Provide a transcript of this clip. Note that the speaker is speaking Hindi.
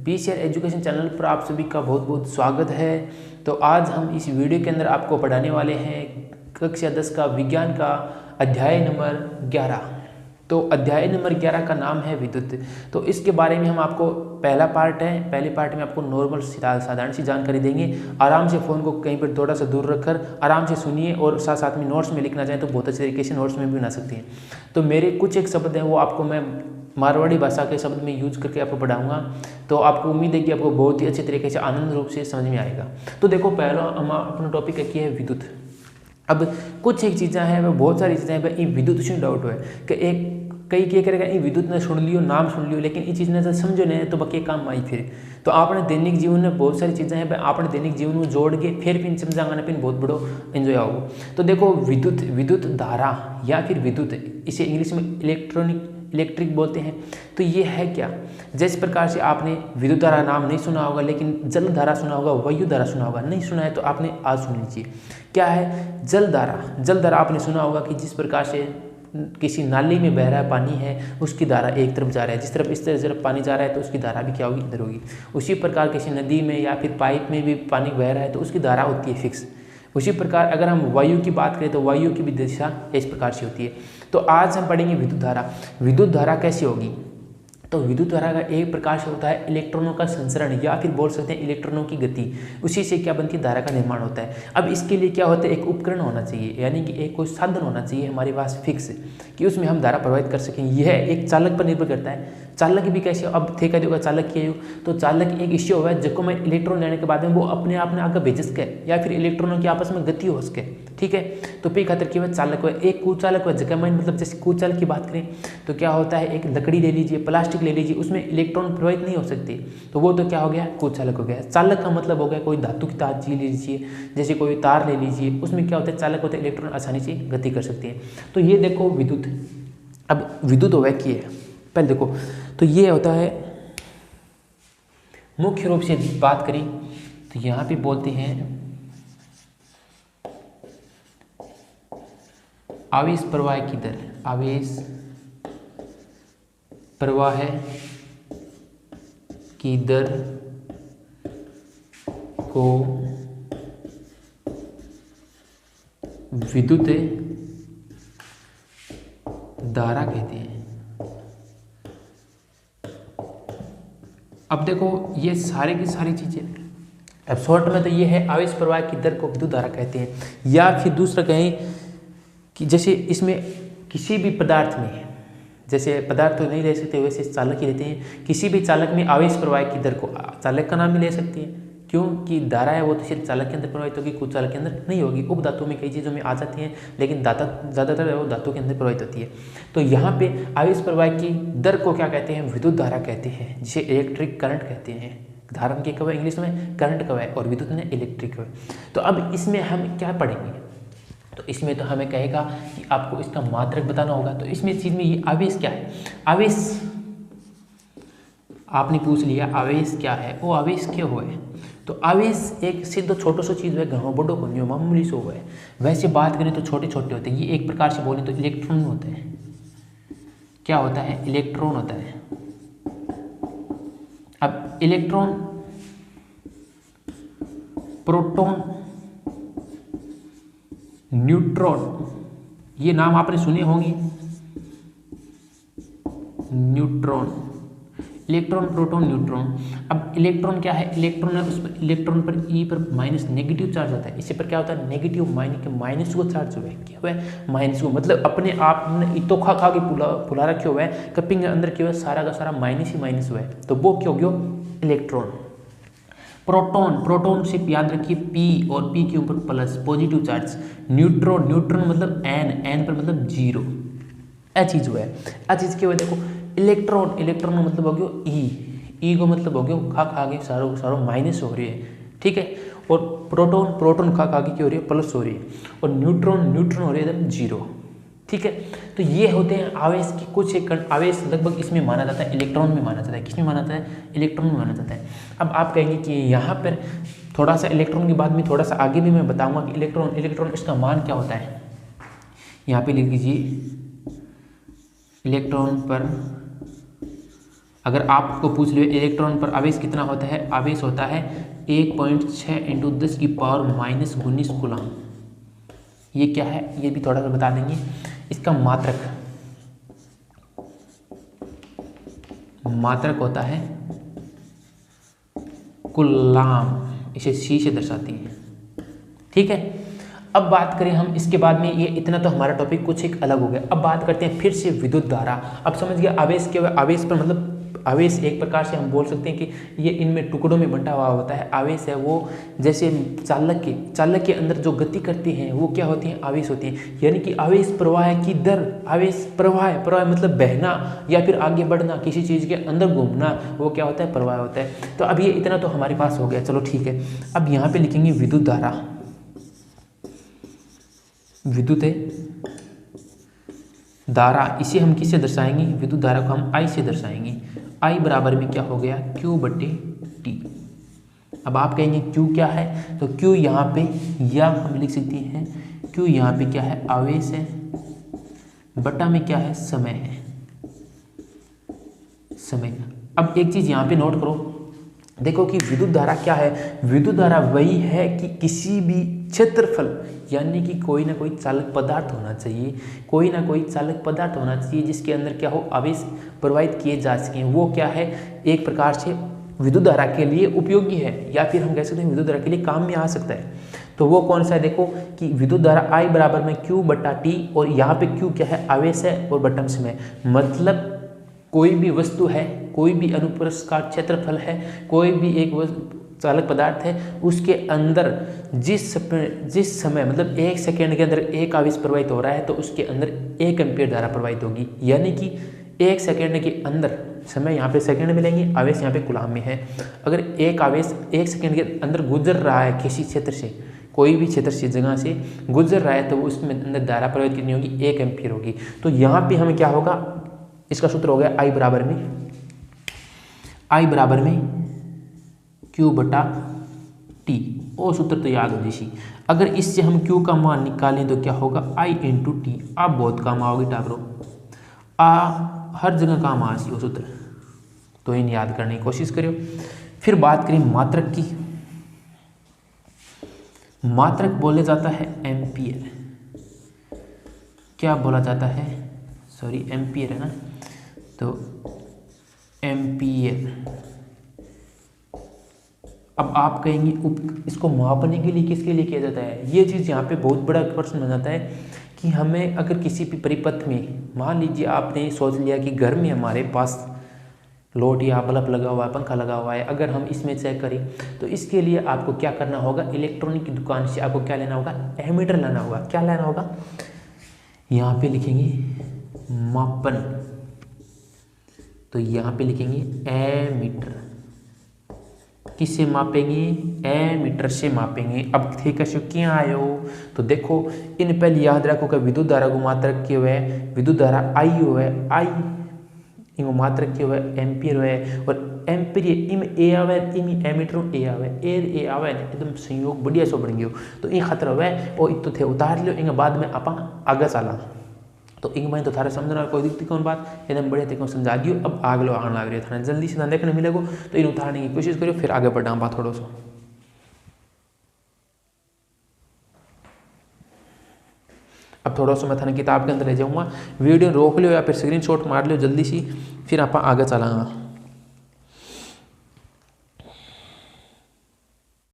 पीसीआर एजुकेशन चैनल पर आप सभी का बहुत बहुत स्वागत है। तो आज हम इस वीडियो के अंदर आपको पढ़ाने वाले हैं कक्षा 10 का विज्ञान का अध्याय नंबर 11। तो अध्याय नंबर 11 का नाम है विद्युत। तो इसके बारे में हम आपको पहले पार्ट में आपको नॉर्मल साधारण सी जानकारी देंगे। आराम से फ़ोन को कहीं पर थोड़ा सा दूर रखकर आराम से सुनिए और साथ साथ में नोट्स में लिखना चाहें तो बहुत अच्छे तरीके से नोट्स में भी बना सकते हैं। तो मेरे कुछ एक शब्द हैं वो आपको मैं मारवाड़ी भाषा के शब्द में यूज करके आपको पढ़ाऊंगा। तो आपको उम्मीद है कि आपको बहुत ही अच्छे तरीके से आनंद रूप से समझ में आएगा। तो देखो, पहला हम अपना टॉपिक है विद्युत। अब कुछ एक चीज़ें हैं, वह बहुत सारी चीज़ें हैं, विद्युत से डाउट हुआ है कि एक कई क्या करेगा, विद्युत ने सुन लियो, नाम सुन लियो, लेकिन ये चीज़ ने जब समझो नहीं तो बाकी काम आई फिर। तो आपने दैनिक जीवन में बहुत सारी चीज़ें हैं, आपने दैनिक जीवन में जोड़ के फिर पिन समझाना पिन बहुत बड़ो एंजॉय आओ। तो देखो, विद्युत धारा या फिर विद्युत, इसे इंग्लिश में इलेक्ट्रिक बोलते हैं। तो ये है क्या, जिस प्रकार से आपने विद्युत धारा नाम नहीं सुना होगा, लेकिन जल धारा सुना होगा, वायु धारा सुना होगा। नहीं सुना है तो आपने आज सुन लीजिए। क्या है जल धारा आपने सुना होगा कि जिस प्रकार से किसी नाली में बह रहा पानी है, उसकी धारा एक तरफ जा रहा है, जिस तरफ इस तरफ पानी जा रहा है तो उसकी धारा भी क्या होगी, इधर होगी। उसी प्रकार किसी नदी में या फिर पाइप में भी पानी बह रहा है तो उसकी धारा होती है फिक्स। उसी प्रकार अगर हम वायु की बात करें तो वायु की भी दिशा इस प्रकार से होती है। तो आज हम पढ़ेंगे विद्युत धारा कैसी होगी। तो विद्युत धारा का एक प्रकार से होता है इलेक्ट्रॉनों का संचरण या फिर बोल सकते हैं इलेक्ट्रॉनों की गति। उसी से क्या बनती है, धारा का निर्माण होता है। अब इसके लिए क्या होता है, एक उपकरण होना चाहिए, यानी कि एक कोई साधन होना चाहिए हमारे पास फिक्स, कि उसमें हम धारा प्रवाहित कर सकें। यह एक चालक पर निर्भर करता है। चालक भी कैसे, अब थे कह चालक किए हो तो चालक एक इश्यू हुआ है जिसको मैं इलेक्ट्रॉन लेने के बाद में वो अपने आप ने आगे भेज सके या फिर इलेक्ट्रॉनों की आपस में गति हो सके। ठीक है, तो पे खातर क्या हुआ, चालक हुआ। एक कुचालक हुआ जगह में, मतलब जैसे कुचालक की बात करें तो क्या होता है, एक लकड़ी ले लीजिए, प्लास्टिक ले लीजिए, उसमें इलेक्ट्रॉन प्रवाहित नहीं हो सकते, तो वो तो क्या हो गया, कुचालक हो गया। चालक का मतलब हो गया कोई धातु की तार ले लीजिए, जैसे कोई तार ले लीजिए, उसमें क्या होता है, चालक होता है, इलेक्ट्रॉन आसानी से गति कर सकते हैं। तो ये देखो विद्युत। अब विद्युत हो की है, पहले देखो तो ये होता है, मुख्य रूप से बात करें तो यहाँ पे बोलते हैं आवेश प्रवाह की दर। आवेश प्रवाह की दर को विद्युत धारा कहते हैं। अब देखो ये सारे की सारी चीजें, अब शॉर्ट में तो ये है आवेश प्रवाह की दर को विद्युत धारा कहते हैं। या फिर दूसरा कहें कि जैसे इसमें किसी भी पदार्थ में, जैसे पदार्थ तो नहीं ले सकते वैसे चालक ही लेते हैं, किसी भी चालक में आवेश प्रवाह की दर को चालक का नाम भी ले सकते हैं, क्योंकि धारा है वो तो सिर्फ चालक के अंदर प्रवाहित होगी, कुछ चालक के अंदर नहीं होगी। उप धातुओं में कई चीज़ों में आ जाती हैं, लेकिन ज़्यादातर वो धातु के अंदर प्रवाहित होती है। तो यहाँ पे आवेश प्रवाह की दर को क्या कहते हैं, विद्युत धारा कहते हैं, जिसे इलेक्ट्रिक करंट कहते हैं। धारा की कव इंग्लिश में करंट कव है और विद्युत में इलेक्ट्रिक है। तो अब इसमें हम क्या पढ़ेंगे, तो इसमें तो हमें कहेगा कि आपको इसका मात्रक बताना होगा। तो इसमें चीज़ में ये आवेश क्या है, आवेश आपने पूछ लिया आवेश क्या है, वो आवेश क्यों हुआ है। तो आवेश एक सिद्ध छोटो सो चीज़ है, घणों बड़ो को न्यू मामूली सो हुआ है। वैसे बात करें तो छोटे छोटे होते हैं, ये एक प्रकार से बोले तो इलेक्ट्रॉन होते हैं। क्या होता है, इलेक्ट्रॉन होता है। अब इलेक्ट्रॉन, प्रोटॉन, न्यूट्रॉन, ये नाम आपने सुने होंगे। Neutron, electron, proton, neutron. अब इलेक्ट्रॉन क्या है, इलेक्ट्रॉन है, उस पर इलेक्ट्रॉन पर ई पर माइनस नेगेटिव चार्ज होता है। इसी पर क्या होता है, नेगेटिव माइनस को चार्ज हुआ है, क्या हुआ है, माइनस को, मतलब अपने आप ने इतो खा के फुला रखे हुआ है, कपिंग के अंदर क्या हुआ है, सारा का सारा माइनस ही माइनस हुआ है, तो वो क्या हो गया, इलेक्ट्रॉन। प्रोटॉन से याद रखिए पी और पी के ऊपर प्लस पॉजिटिव चार्ज। न्यूट्रॉन मतलब एन पर मतलब जीरो, ए चीज हुआ है। ए चीज क्या हुआ, देखो इलेक्ट्रॉन मतलब हो गया ई को मतलब हो गया खा के सारो माइनस हो रही है। ठीक है, और प्रोटॉन खा के क्या हो रही है, प्लस हो रही है, और न्यूट्रॉन हो रही है एकदम जीरो। ठीक है, तो ये होते हैं आवेश की कुछ एक आवेश लगभग इसमें माना जाता है, इलेक्ट्रॉन में माना जाता है। किसमें माना जाता है, इलेक्ट्रॉन में माना जाता है। अब आप कहेंगे कि यहाँ पर थोड़ा सा इलेक्ट्रॉन के बाद में थोड़ा सा आगे भी मैं बताऊंगा कि इलेक्ट्रॉन इसका मान क्या होता है। यहाँ पे लिख लीजिए इलेक्ट्रॉन पर अगर आपको पूछ लो इलेक्ट्रॉन पर आवेश कितना होता है, आवेश होता है 1.6 × 10⁻⁻19 कूलम। ये क्या है ये भी थोड़ा सा बता देंगे। इसका मात्रक होता है कूलम, इसे सी से दर्शाती है। ठीक है, अब बात करें हम इसके बाद में, ये इतना तो हमारा टॉपिक कुछ एक अलग हो गया। अब बात करते हैं फिर से विद्युत धारा। अब समझ गया आवेश के, आवेश पर मतलब आवेश एक प्रकार से हम बोल सकते हैं कि ये इनमें टुकड़ों में बंटा हुआ होता है। आवेश है वो जैसे चालक के अंदर जो गति करती हैं वो क्या होती हैं, आवेश होती हैं। यानी कि आवेश प्रवाह की दर, आवेश प्रवाह मतलब बहना या फिर आगे बढ़ना, किसी चीज़ के अंदर घूमना, वो क्या होता है, प्रवाह होता है। तो अब ये इतना तो हमारे पास हो गया, चलो ठीक है। अब यहाँ पे लिखेंगे विद्युत धारा, विद्युत धारा, इसे हम किससे दर्शाएंगे, विद्युत धारा को हम I से दर्शाएंगे। I बराबर में क्या हो गया, Q/T। अब आप कहेंगे Q क्या है, तो Q यहाँ पे, या हम लिख सकते हैं Q यहाँ पे क्या है, आवेश है, बटा में क्या है, समय है, समय। अब एक चीज़ यहाँ पे नोट करो, देखो कि विद्युत धारा क्या है। विद्युत धारा वही है कि किसी भी क्षेत्रफल, यानी कि कोई ना कोई चालक पदार्थ होना चाहिए, कोई ना कोई चालक पदार्थ होना चाहिए जिसके अंदर क्या हो, आवेश प्रवाहित किए जा सकें। वो क्या है, एक प्रकार से विद्युत धारा के लिए उपयोगी है, या फिर हम कह सकते हैं विद्युत धारा के लिए काम में आ सकता है। तो वो कौन सा है, देखो कि विद्युत धारा I बराबर में Q/T, और यहाँ पे Q क्या है, आवेश है, और बटा समय। मतलब कोई भी वस्तु है, कोई भी अनुप्रस्थ का क्षेत्रफल है, कोई भी एक चालक पदार्थ है, उसके अंदर जिस समय मतलब 1 सेकेंड के अंदर एक आवेश प्रवाहित हो रहा है, तो उसके अंदर 1 एम्पीयर धारा प्रवाहित होगी। यानी कि 1 सेकेंड के अंदर, समय यहाँ पे सेकेंड में लेंगे, आवेश यहाँ पे कूलम में है। अगर एक आवेश 1 सेकेंड के अंदर गुजर रहा है किसी क्षेत्र से, कोई भी क्षेत्र से, जगह से गुजर रहा है, तो उसमें अंदर धारा प्रवाहित कितनी होगी, 1 एम्पीयर होगी। तो यहाँ पे हमें क्या होगा, इसका सूत्र हो गया I बराबर में Q/T। वो सूत्र तो याद हो जैसी। अगर इससे हम Q का मान निकालें तो क्या होगा, I × T। आप बहुत काम आओगे टाबरो, हर जगह काम आ सी वो सूत्र, तो इन याद करने की कोशिश करियो। फिर बात करें मात्रक की। मात्रक बोले जाता है एम्पियर। क्या बोला जाता है, सॉरी एम्पियर है ना, तो एम्पियर। अब आप कहेंगे इसको मापने के लिए किसके लिए किया जाता है। ये चीज़ यहाँ पे बहुत बड़ा प्रश्न बन जाता है कि हमें अगर किसी भी परिपथ में, मान लीजिए आपने सोच लिया कि घर में हमारे पास लोड या बल्ब लगा हुआ है, पंखा लगा हुआ है, अगर हम इसमें चेक करें तो इसके लिए आपको क्या करना होगा, इलेक्ट्रॉनिक की दुकान से आपको क्या लेना होगा, एमीटर लाना होगा। क्या लाना होगा, यहाँ पे लिखेंगे मापन, तो यहाँ पे लिखेंगे एमीटर। किससे मापेंगे, एमीटर से मापेंगे। अब ठीक है, क्या आयो, तो देखो इन पहले याद रखो कि विद्युत धारा को मात्रक के हुए, विद्युत धारा I हुए, I इनको मात्रक के हुए एम्पियर हुए, और एम्पियर इम ए आवे, इम एमीटर ए आवे, ए आवे एकदम संयोग बढ़िया सो बन गयो। तो ये खतरा हुआ और इत तो थे उतार लियो, इनके बाद में आप आगे चला। तो इन में तो थारे समझना कोई दिक्कत कौन बात, एकदम बढ़िया तरीके से समझा दियो। अब आगे लो आने लग रही है, थाने जल्दी से देखने मिलेगा, तो इन उतारने की कोशिश करियो, फिर आगे बढ़ा बात थोड़ा सा। अब थोड़ा सा मैं थाने किताब के अंदर ले जाऊँगा, वीडियो रोक लियो या फिर स्क्रीनशॉट मार लियो जल्दी सी, फिर आप आगे चलांगा।